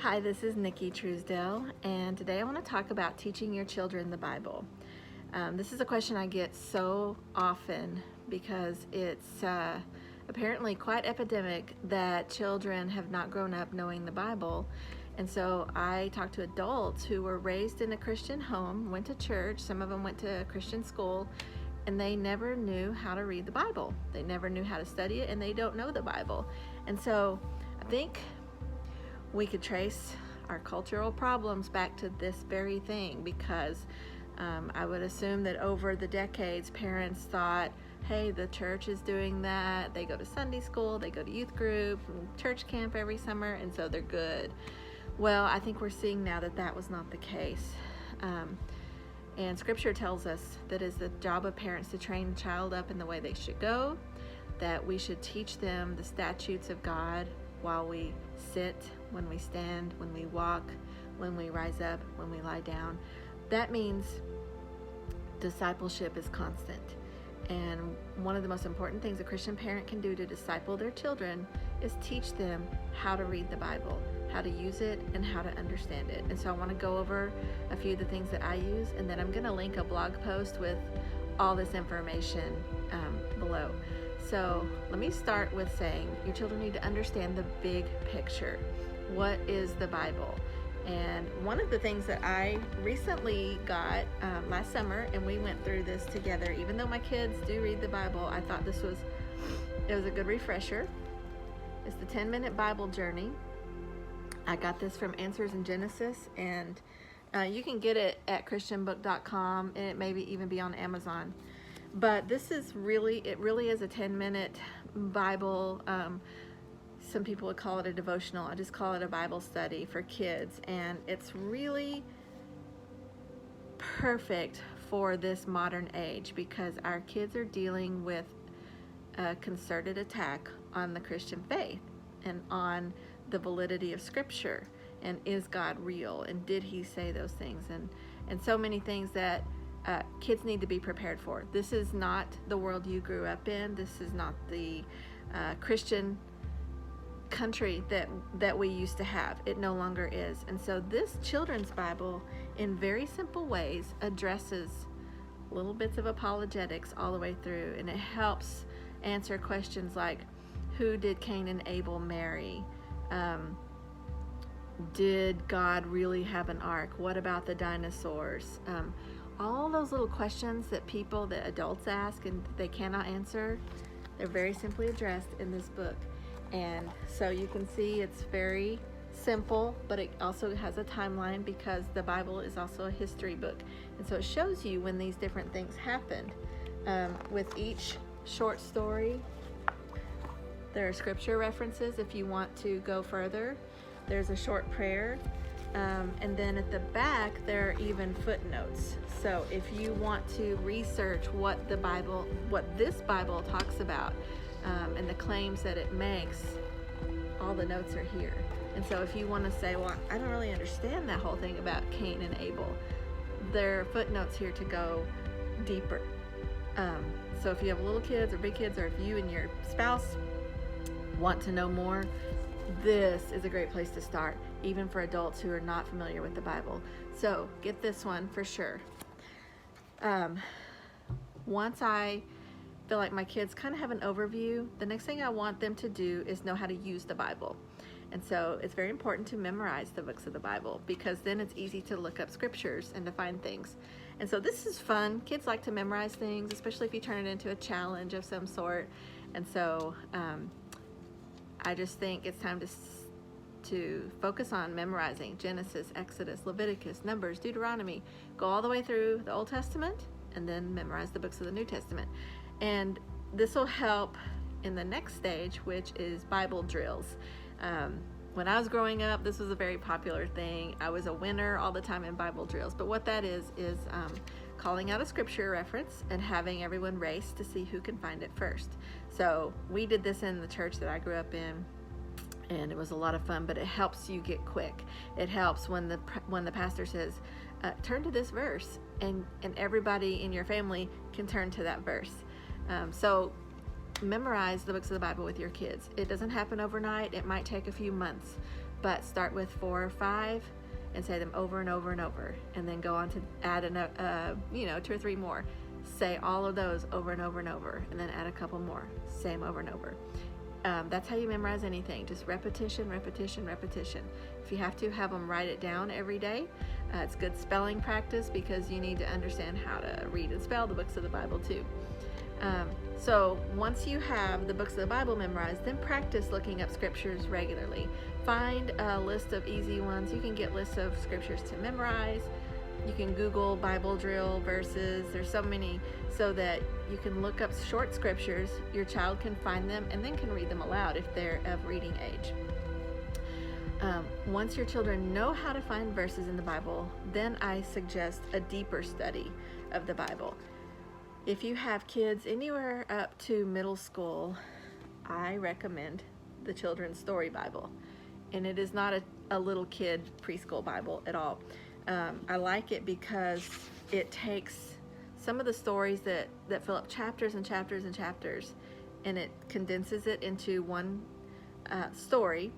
Hi, this is Nikki Truesdale, and today I want to talk about teaching your children the Bible. This is a question I get so often because it's apparently quite epidemic that children have not grown up knowing the Bible. And so I talk to adults who were raised in a Christian home, went to church, some of them went to a Christian school, and they never knew how to read the Bible. They never knew how to study it, and they don't know the Bible. And so I think we could trace our cultural problems back to this very thing because I would assume that over the decades, parents thought, hey, the church is doing that. They go to Sunday school, they go to youth group, church camp every summer, and so they're good. Well, I think we're seeing now that that was not the case. And Scripture tells us that it's the job of parents to train a child up in the way they should go, that we should teach them the statutes of God while we sit, when we stand, when we walk, when we rise up, when we lie down. That means discipleship is constant. And one of the most important things a Christian parent can do to disciple their children is teach them how to read the Bible, how to use it, and how to understand it. And so I want to go over a few of the things that I use, and then I'm going to link a blog post with all this information below. So let me start with saying your children need to understand the big picture. What is the Bible? And one of the things that I recently got last summer, and we went through this together, even though my kids do read the Bible, I thought it was a good refresher. It's the 10-minute Bible journey. I got this from Answers in Genesis, and you can get it at christianbook.com, and it may even be on Amazon. But this is really is a 10-minute Bible. Some people would call it a devotional. I just call it a Bible study for kids. And it's really perfect for this modern age because our kids are dealing with a concerted attack on the Christian faith and on the validity of Scripture. And is God real? And did he say those things? And so many things that kids need to be prepared for. This is not the world you grew up in. This is not the Christian country that we used to have. It no longer is. And so this children's Bible, in very simple ways, addresses little bits of apologetics all the way through, and it helps answer questions like, who did Cain and Abel marry? Did God really have an ark? What about the dinosaurs? All those little questions that adults ask and they cannot answer, they're very simply addressed in this book. And so you can see it's very simple, but it also has a timeline because the Bible is also a history book. And so it shows you when these different things happened. With each short story, there are scripture references if you want to go further. There's a short prayer. And then at the back, there are even footnotes. So if you want to research what this Bible talks about, and the claims that it makes, all the notes are here. And so if you want to say, well, I don't really understand that whole thing about Cain and Abel, there are footnotes here to go deeper. So if you have little kids or big kids, or if you and your spouse want to know more, this is a great place to start, even for adults who are not familiar with the Bible. So get this one for sure. Once I feel like my kids kind of have an overview, the next thing I want them to do is know how to use the Bible. And so it's very important to memorize the books of the Bible because then it's easy to look up scriptures and to find things. And so this is fun. Kids like to memorize things, especially if you turn it into a challenge of some sort. And so I just think it's time to focus on memorizing Genesis, Exodus, Leviticus, Numbers, Deuteronomy. Go all the way through the Old Testament and then memorize the books of the New Testament. And this will help in the next stage, which is Bible drills. When I was growing up, this was a very popular thing. I was a winner all the time in Bible drills. But what that is calling out a scripture reference and having everyone race to see who can find it first. So we did this in the church that I grew up in, and it was a lot of fun, but it helps you get quick. It helps when the pastor says, turn to this verse, and everybody in your family can turn to that verse. So memorize the books of the Bible with your kids. It doesn't happen overnight. It might take a few months, but start with 4 or 5 and say them over and over and over, and then go on to add 2 or 3 more. Say all of those over and over and over, and then add a couple more. Same over and over. That's how you memorize anything. Just repetition, repetition, repetition. If you have to, have them write it down every day. It's good spelling practice because you need to understand how to read and spell the books of the Bible too. So once you have the books of the Bible memorized, then practice looking up scriptures regularly. Find a list of easy ones. You can get lists of scriptures to memorize. You can Google Bible drill verses. There's so many, so that you can look up short scriptures. Your child can find them and then can read them aloud if they're of reading age. Once your children know how to find verses in the Bible, then I suggest a deeper study of the Bible. If you have kids anywhere up to middle school, I recommend the Children's Story Bible. And it is not a little kid preschool Bible at all. I like it because it takes some of the stories that fill up chapters and chapters and chapters, and it condenses it into one story,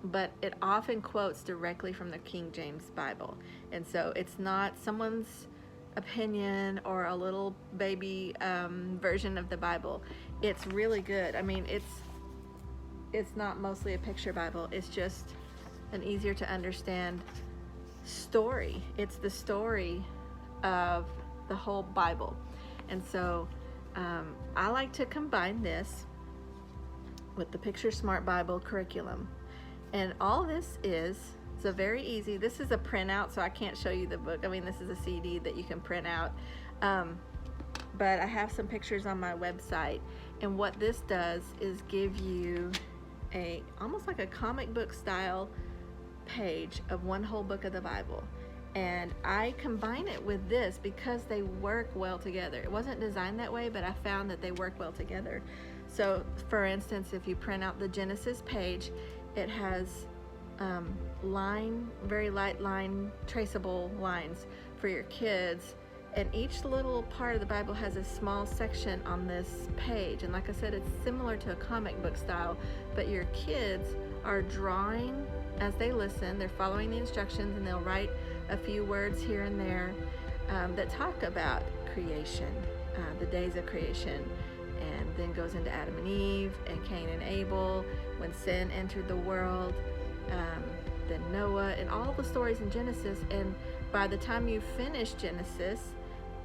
but it often quotes directly from the King James Bible. And so it's not someone's opinion or a little baby version of the Bible. It's really good. I mean, it's not mostly a picture Bible. It's just an easier to understand story. It's the story of the whole Bible. And so I like to combine this with the Picture Smart Bible curriculum. And all this is so very easy. This is a printout, so I can't show you the book. I mean, this is a CD that you can print out. But I have some pictures on my website. And what this does is give you almost like a comic book style page of one whole book of the Bible. And I combine it with this because they work well together. It wasn't designed that way, but I found that they work well together. So for instance, if you print out the Genesis page, it has very light line, traceable lines for your kids. And each little part of the Bible has a small section on this page. And like I said, it's similar to a comic book style, but your kids are drawing as they listen. They're following the instructions, and they'll write a few words here and there that talk about creation, the days of creation, and then goes into Adam and Eve and Cain and Abel, when sin entered the world, then Noah, and all the stories in Genesis. And by the time you finish Genesis,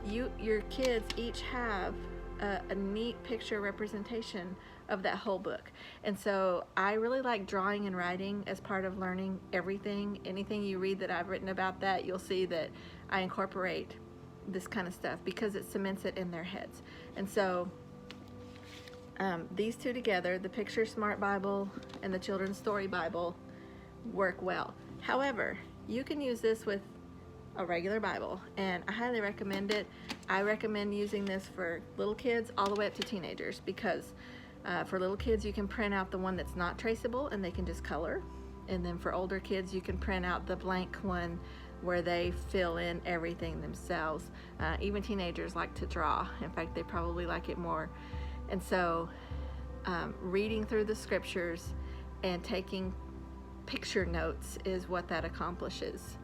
your kids each have a neat picture representation of that whole book. And so I really like drawing and writing as part of learning everything. Anything you read that I've written about that, you'll see that I incorporate this kind of stuff because it cements it in their heads. And so these two together, the Picture Smart Bible and the Children's Story Bible, work well. However, you can use this with a regular Bible, and I highly recommend it. I recommend using this for little kids all the way up to teenagers, because for little kids you can print out the one that's not traceable and they can just color, and then for older kids you can print out the blank one where they fill in everything themselves. Even teenagers like to draw. In fact, they probably like it more. And so reading through the scriptures and taking picture notes is what that accomplishes.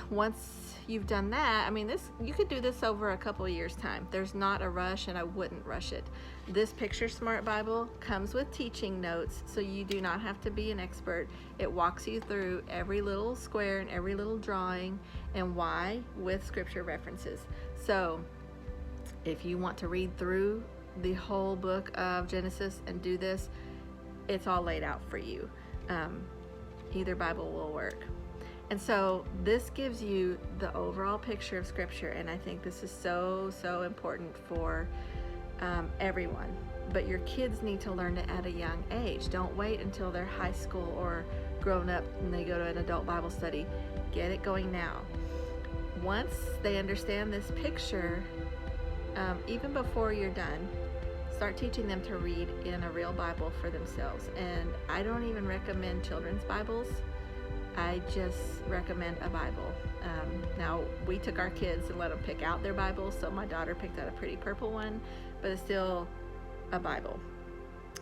Once you've done that, I mean, you could do this over a couple of years' time. There's not a rush, and I wouldn't rush it. This Picture Smart Bible comes with teaching notes, so you do not have to be an expert. It walks you through every little square and every little drawing and why, with scripture references. So if you want to read through the whole book of Genesis and do this, it's all laid out for you. Either Bible will work. And so this gives you the overall picture of scripture, and I think this is so important for everyone. But your kids need to learn it at a young age. Don't wait until they're high school or grown up and they go to an adult Bible study. Get it going now. Once they understand this picture, even before you're done, start teaching them to read in a real Bible for themselves. And I don't even recommend children's Bibles. I just recommend a Bible. Now, we took our kids and let them pick out their Bibles, so my daughter picked out a pretty purple one, but it's still a Bible.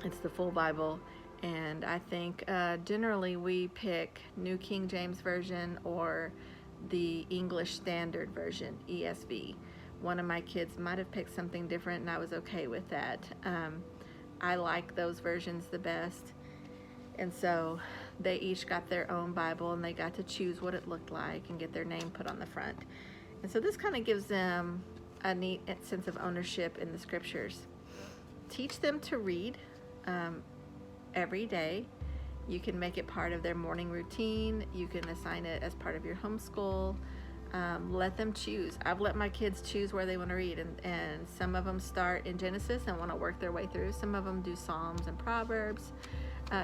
It's the full Bible, And I think generally we pick New King James Version or the English Standard Version, ESV. One of my kids might have picked something different, and I was okay with that. I like those versions the best. And so they each got their own Bible, and they got to choose what it looked like and get their name put on the front. And so this kind of gives them a neat sense of ownership in the scriptures. Teach them to read every day. You can make it part of their morning routine. You can assign it as part of your homeschool. Let them choose. I've let my kids choose where they want to read, and some of them start in Genesis and want to work their way through. Some of them do Psalms and Proverbs.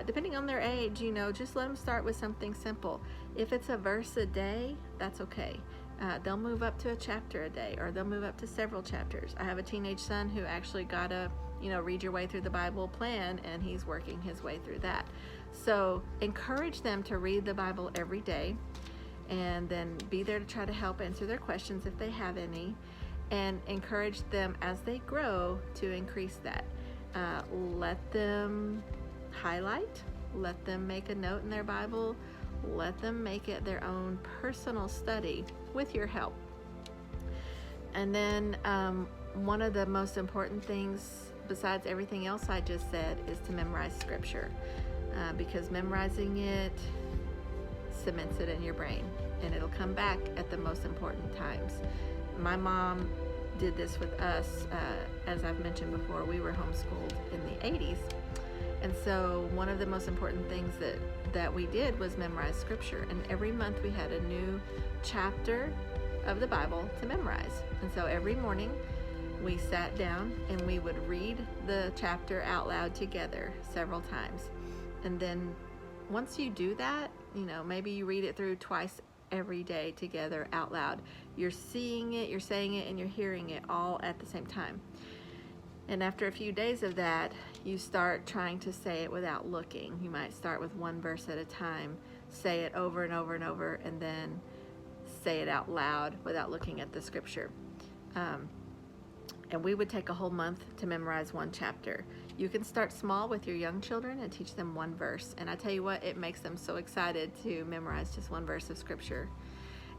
Depending on their age, just let them start with something simple. If it's a verse a day, that's okay. They'll move up to a chapter a day, or they'll move up to several chapters. I have a teenage son who actually got a read your way through the Bible plan, and he's working his way through that. So encourage them to read the Bible every day, and then be there to try to help answer their questions if they have any, and encourage them as they grow to increase that. Let them highlight, let them make a note in their Bible, let them make it their own personal study with your help. And then one of the most important things, besides everything else I just said, is to memorize scripture, because memorizing it cements it in your brain, and it'll come back at the most important times. My mom did this with us. As I've mentioned before, we were homeschooled in the 80s, and so one of the most important things that we did was memorize scripture, and every month we had a new chapter of the Bible to memorize. And so every morning we sat down and we would read the chapter out loud together several times. And then once you do that, maybe you read it through twice every day together out loud. You're seeing it, you're saying it, and you're hearing it all at the same time. And after a few days of that, you start trying to say it without looking. You might start with one verse at a time, say it over and over and over, and then say it out loud without looking at the scripture. And we would take a whole month to memorize one chapter. You can start small with your young children and teach them one verse. And I tell you what, it makes them so excited to memorize just one verse of scripture.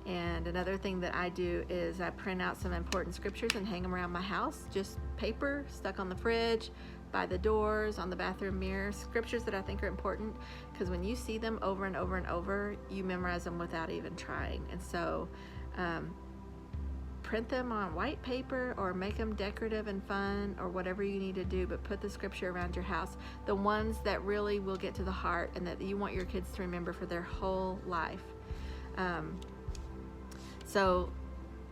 And another thing that I do is I print out some important scriptures and hang them around my house, just paper stuck on the fridge, by the doors, on the bathroom mirror, scriptures that I think are important, because when you see them over and over and over, you memorize them without even trying. And so print them on white paper or make them decorative and fun or whatever you need to do, but put the scripture around your house, the ones that really will get to the heart and that you want your kids to remember for their whole life. So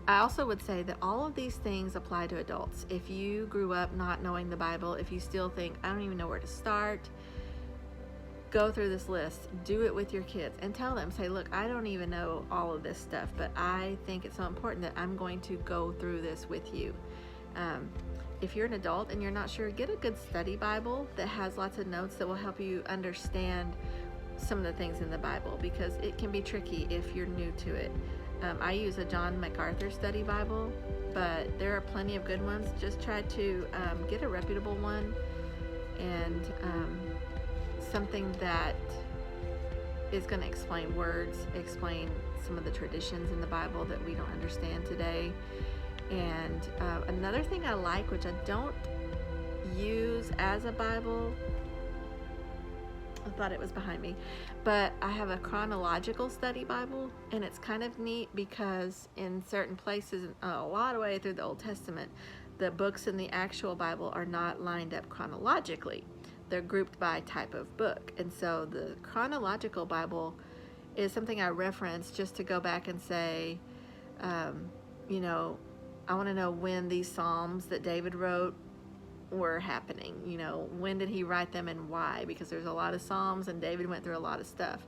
I also would say that all of these things apply to adults. If you grew up not knowing the Bible, if you still think, I don't even know where to start, go through this list, do it with your kids, and tell them, say, look, I don't even know all of this stuff, but I think it's so important that I'm going to go through this with you. If you're an adult and you're not sure, get a good study Bible that has lots of notes that will help you understand some of the things in the Bible, because it can be tricky if you're new to it. I use a John MacArthur study Bible, but there are plenty of good ones. Just try to get a reputable one, and something that is going to explain words, explain some of the traditions in the Bible that we don't understand today. And another thing I like, which I don't use as a Bible, I thought it was behind me, but I have a chronological study Bible, and it's kind of neat because in certain places, a lot of way through the Old Testament, the books in the actual Bible are not lined up chronologically. They're grouped by type of book. And so the chronological Bible is something I reference just to go back and say, I want to know when these Psalms that David wrote were happening. When did he write them and why? Because there's a lot of Psalms and David went through a lot of stuff.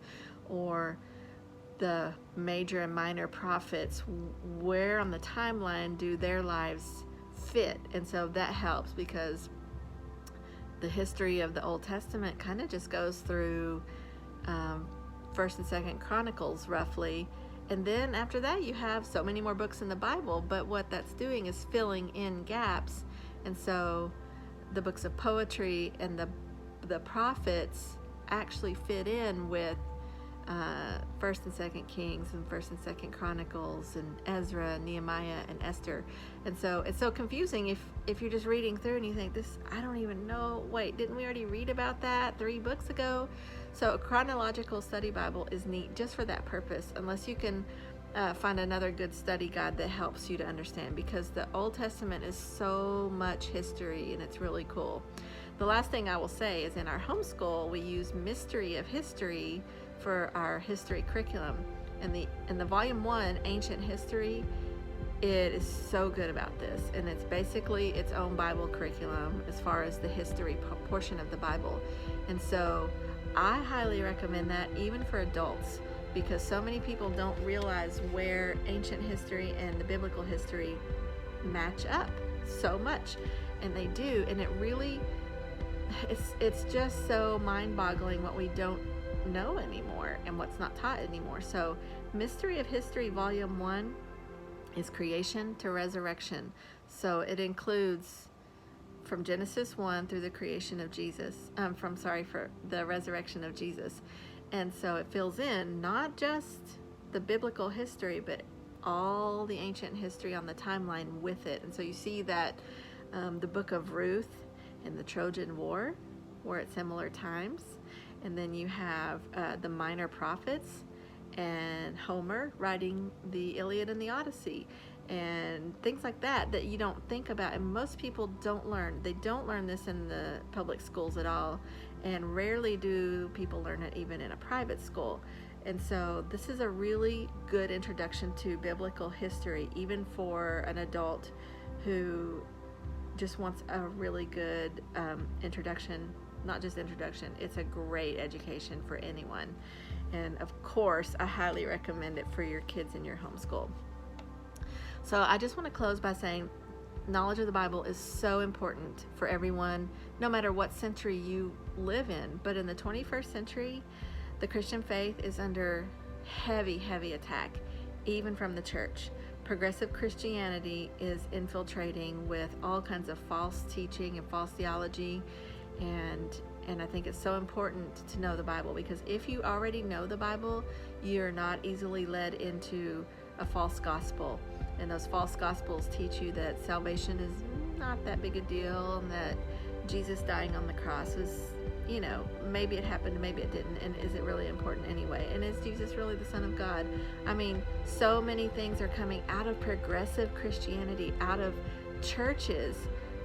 Or the major and minor prophets, where on the timeline do their lives fit? And so that helps, because the history of the Old Testament kind of just goes through 1st and 2nd Chronicles roughly, and then after that you have so many more books in the Bible, but what that's doing is filling in gaps. And so the books of poetry and the prophets actually fit in with First and Second Kings and First and Second Chronicles and Ezra and Nehemiah and Esther. And so it's so confusing if you're just reading through and you think, this, I don't even know, wait, didn't we already read about that 3 books ago? So a chronological study Bible is neat just for that purpose, unless you can find another good study guide that helps you to understand, because the Old Testament is so much history and it's really cool. The last thing I will say is, in our homeschool, we use Mystery of History for our history curriculum. In the volume 1, Ancient History, it is so good about this, and it's basically its own Bible curriculum as far as the history portion of the Bible. And so I highly recommend that, even for adults, because so many people don't realize where ancient history and the biblical history match up so much, and they do, and it really, it's just so mind-boggling what we don't know anymore and what's not taught anymore. So Mystery of History Volume 1 is creation to resurrection. So it includes from Genesis 1 through the creation of Jesus, for the resurrection of Jesus. And so it fills in not just the biblical history, but all the ancient history on the timeline with it. And so you see that the book of Ruth and the Trojan War were at similar times. And then you have the minor prophets and Homer writing the Iliad and the Odyssey and things like that you don't think about, and most people don't learn. They don't learn this in the public schools at all, and rarely do people learn it even in a private school. And so this is a really good introduction to biblical history, even for an adult who just wants a really good introduction. Not just introduction, it's a great education for anyone. And of course, I highly recommend it for your kids in your homeschool. So I just want to close by saying knowledge of the Bible is so important for everyone, no matter what century you live in. But in the 21st century, the Christian faith is under heavy, heavy attack, even from the church. Progressive Christianity is infiltrating with all kinds of false teaching and false theology. And I think it's so important to know the Bible, because if you already know the Bible, you're not easily led into a false gospel. And those false gospels teach you that salvation is not that big a deal, and that Jesus dying on the cross was, maybe it happened, maybe it didn't, and is it really important anyway? And is Jesus really the Son of God? I mean, so many things are coming out of progressive Christianity, out of churches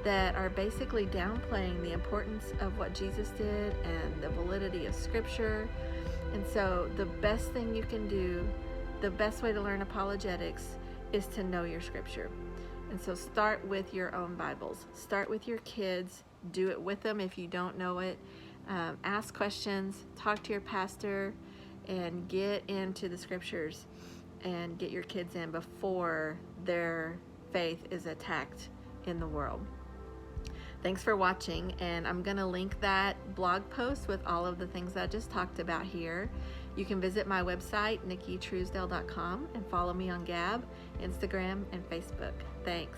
that are basically downplaying the importance of what Jesus did and the validity of Scripture. And so the best thing you can do, the best way to learn apologetics, is to know your Scripture. And so start with your own Bibles. Start with your kids. Do it with them if you don't know it. Ask questions, talk to your pastor, and get into the Scriptures and get your kids in before their faith is attacked in the world. Thanks for watching, and I'm going to link that blog post with all of the things I just talked about here. You can visit my website, NikkiTruesdale.com, and follow me on Gab, Instagram, and Facebook. Thanks.